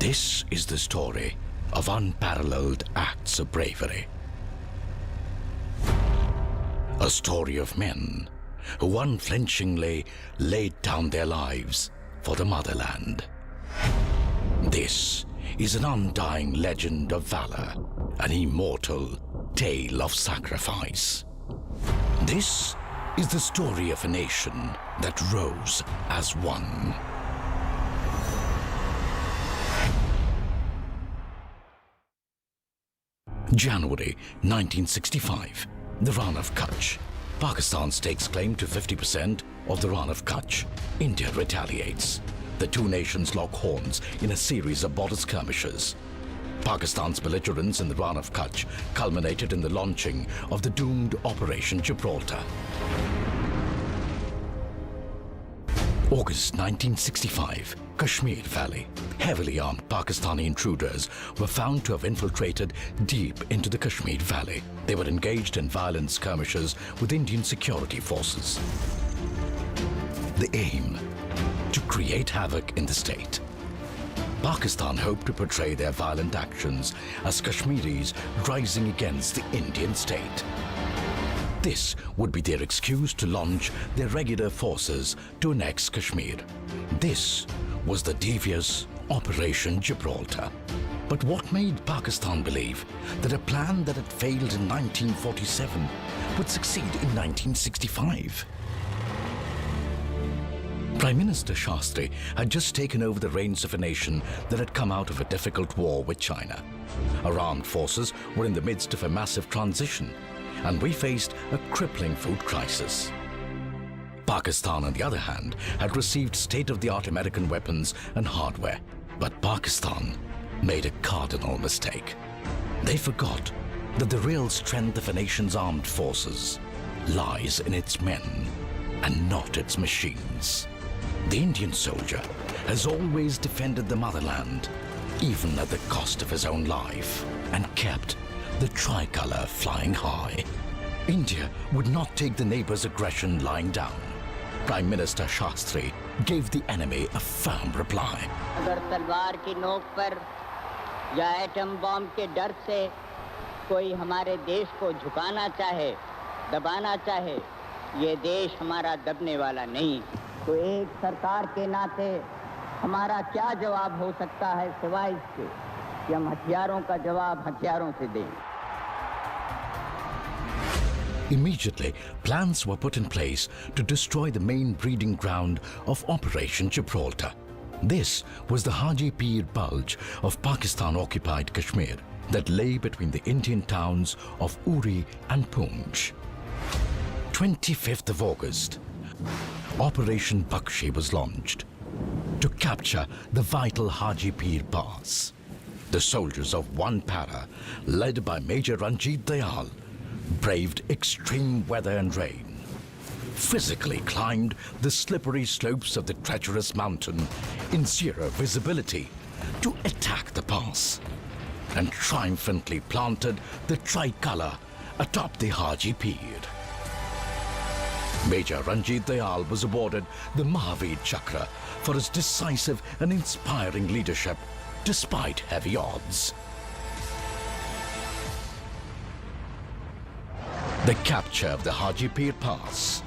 This is the story of unparalleled acts of bravery. A story of men who unflinchingly laid down their lives for the motherland. This is an undying legend of valor, an immortal tale of sacrifice. This is the story of a nation that rose as one. January 1965, the Rann of Kutch. Pakistan stakes claim to 50% of the Rann of Kutch. India retaliates. The two nations lock horns in a series of border skirmishes. Pakistan's belligerence in the Rann of Kutch culminated in the launching of the doomed Operation Gibraltar. August 1965, Kashmir Valley. Heavily armed Pakistani intruders were found to have infiltrated deep into the Kashmir Valley. They were engaged in violent skirmishes with Indian security forces. The aim: to create havoc in the state. Pakistan hoped to portray their violent actions as Kashmiris rising against the Indian state. This would be their excuse to launch their regular forces to annex Kashmir. This was the devious Operation Gibraltar. But what made Pakistan believe that a plan that had failed in 1947 would succeed in 1965? Prime Minister Shastri had just taken over the reins of a nation that had come out of a difficult war with China. Our armed forces were in the midst of a massive transition, and we faced a crippling food crisis. Pakistan, on the other hand, had received state-of-the-art American weapons and hardware. But Pakistan made a cardinal mistake. They forgot that the real strength of a nation's armed forces lies in its men and not its machines. The Indian soldier has always defended the motherland, even at the cost of his own life, and kept the tricolour flying high. India would not take the neighbour's aggression lying down. Prime Minister Shastri gave the enemy a firm reply. अगर तलवार की नोक पर या atom bomb के डर से कोई हमारे देश को झुकाना चाहे, दबाना चाहे, ये देश हमारा दबने वाला नहीं। तो एक सरकार के नाते हमारा क्या जवाब हो सकता है सिवाय इसके कि हम हथियारों का जवाब हथियारों से दें। Immediately, plans were put in place to destroy the main breeding ground of Operation Gibraltar. This was the Haji Pir Bulge of Pakistan-occupied Kashmir that lay between the Indian towns of Uri and Poonch. 25th of August, Operation Bakshi was launched to capture the vital Haji Pir Pass. The soldiers of one para, led by Major Ranjit Dayal, braved extreme weather and rain, physically climbed the slippery slopes of the treacherous mountain in zero visibility to attack the pass, and triumphantly planted the tricolour atop the Haji Pir. Major Ranjit Dayal was awarded the Mahavir Chakra for his decisive and inspiring leadership despite heavy odds. The capture of the Haji Pir Pass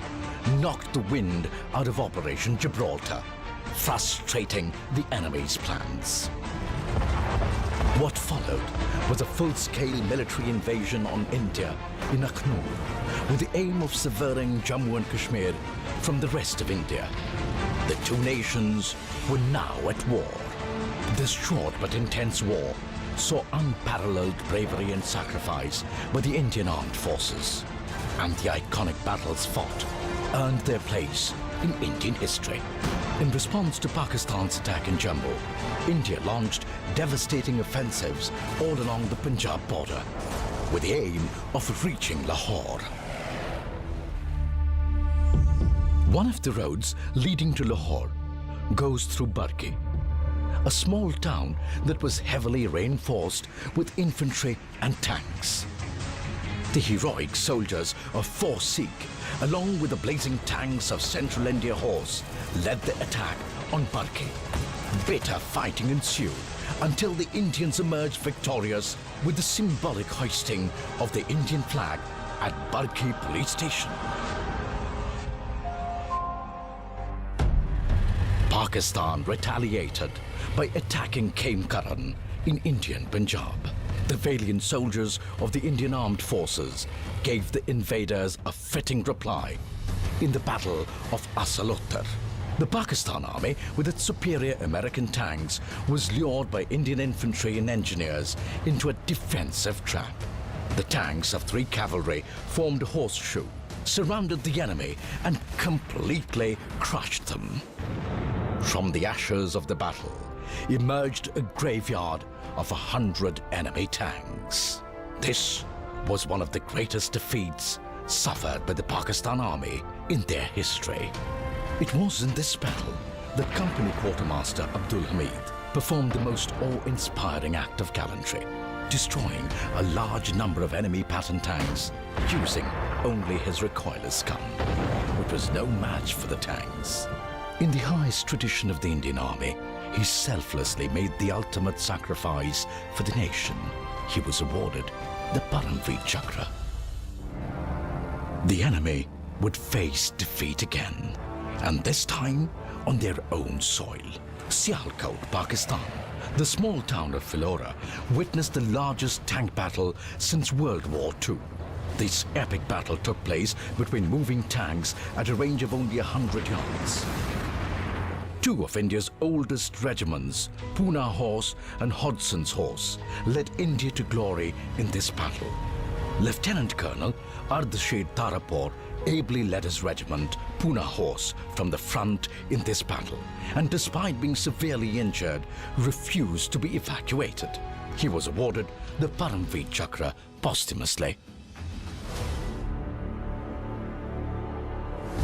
knocked the wind out of Operation Gibraltar, frustrating the enemy's plans. What followed was a full-scale military invasion on India in Akhnur, with the aim of severing Jammu and Kashmir from the rest of India. The two nations were now at war. This short but intense war saw unparalleled bravery and sacrifice by the Indian armed forces, and the iconic battles fought earned their place in Indian history. In response to Pakistan's attack in Jammu, India launched devastating offensives all along the Punjab border, with the aim of reaching Lahore. One of the roads leading to Lahore goes through Barki, a small town that was heavily reinforced with infantry and tanks. The heroic soldiers of Force Sikh, along with the blazing tanks of Central India Horse, led the attack on Barki. Bitter fighting ensued until the Indians emerged victorious with the symbolic hoisting of the Indian flag at Barki police station. Pakistan retaliated by attacking Kaimkaran in Indian Punjab. The valiant soldiers of the Indian Armed Forces gave the invaders a fitting reply in the Battle of Asalottar. The Pakistan Army, with its superior American tanks, was lured by Indian infantry and engineers into a defensive trap. The tanks of 3 cavalry formed a horseshoe, surrounded the enemy, and completely crushed them. From the ashes of the battle emerged a graveyard of 100 enemy tanks. This was one of the greatest defeats suffered by the Pakistan Army in their history. It was in this battle that Company Quartermaster Abdul Hamid performed the most awe-inspiring act of gallantry, destroying a large number of enemy Patton tanks using only his recoilless gun, which was no match for the tanks. In the highest tradition of the Indian Army, he selflessly made the ultimate sacrifice for the nation. He was awarded the Paramveer Chakra. The enemy would face defeat again, and this time on their own soil. Sialkot, Pakistan, the small town of Philora, witnessed the largest tank battle since World War II. This epic battle took place between moving tanks at a range of only 100 yards. 2 of India's oldest regiments, Pune Horse and Hodson's Horse, led India to glory in this battle. Lieutenant Colonel Ardashid Tarapur ably led his regiment, Pune Horse, from the front in this battle, and despite being severely injured, refused to be evacuated. He was awarded the Paramveer Chakra posthumously.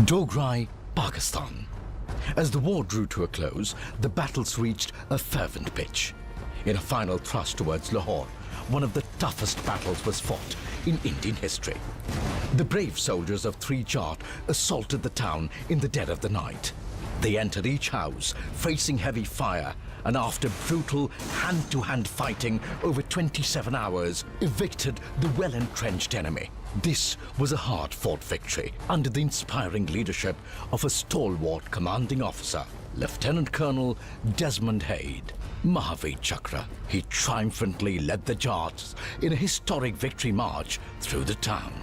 Dograi, Pakistan. As the war drew to a close, the battles reached a fervent pitch. In a final thrust towards Lahore, one of the toughest battles was fought in Indian history. The brave soldiers of 3 Jat assaulted the town in the dead of the night. They entered each house, facing heavy fire, and after brutal hand-to-hand fighting over 27 hours, evicted the well-entrenched enemy. This was a hard-fought victory under the inspiring leadership of a stalwart commanding officer, Lieutenant Colonel Desmond Hayde. Mahavir Chakra. He triumphantly led the Jats in a historic victory march through the town.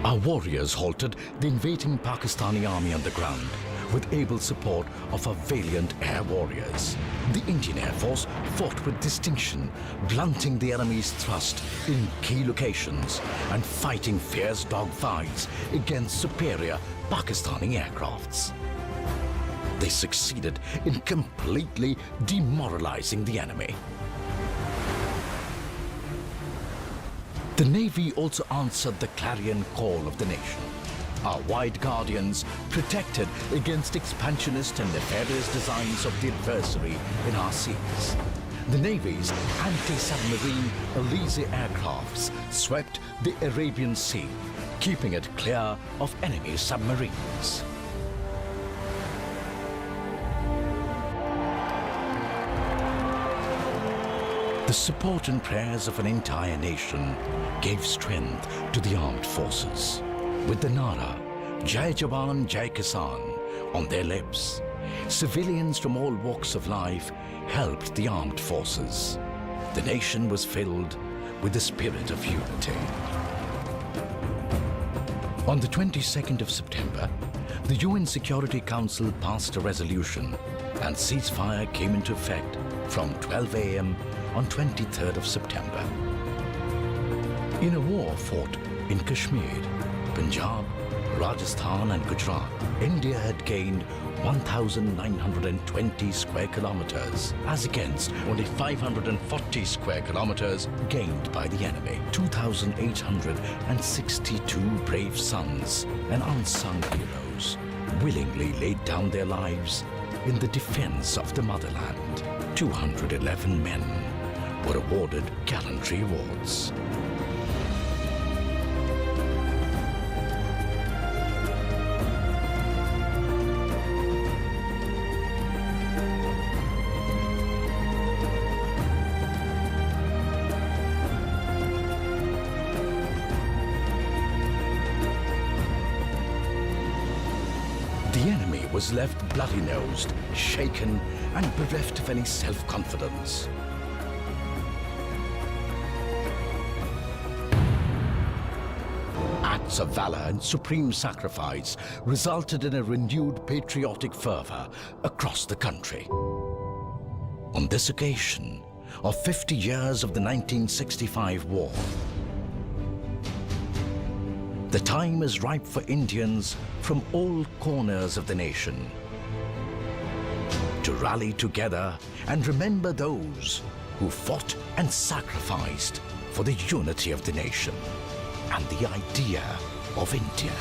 Our warriors halted the invading Pakistani army on the ground with able support of our valiant air warriors. The Indian Air Force fought with distinction, blunting the enemy's thrust in key locations and fighting fierce dogfights against superior Pakistani aircrafts. They succeeded in completely demoralizing the enemy. The Navy also answered the clarion call of the nation. Our white guardians protected against expansionist and nefarious designs of the adversary in our seas. The Navy's anti-submarine Elise aircrafts swept the Arabian Sea, keeping it clear of enemy submarines. The support and prayers of an entire nation gave strength to the armed forces. With the Nara, Jai Jawan, Jai Kisan on their lips, civilians from all walks of life helped the armed forces. The nation was filled with the spirit of unity. On the 22nd of September, the UN Security Council passed a resolution and ceasefire came into effect from 12 a.m. on 23rd of September. In a war fought in Kashmir, Punjab, Rajasthan and Gujarat, India had gained 1,920 square kilometers as against only 540 square kilometers gained by the enemy. 2,862 brave sons and unsung heroes willingly laid down their lives in the defense of the motherland. 211 men were awarded gallantry awards. was left bloody-nosed, shaken, and bereft of any self-confidence. Acts of valor and supreme sacrifice resulted in a renewed patriotic fervor across the country. On this occasion of 50 years of the 1965 war, the time is ripe for Indians from all corners of the nation to rally together and remember those who fought and sacrificed for the unity of the nation and the idea of India.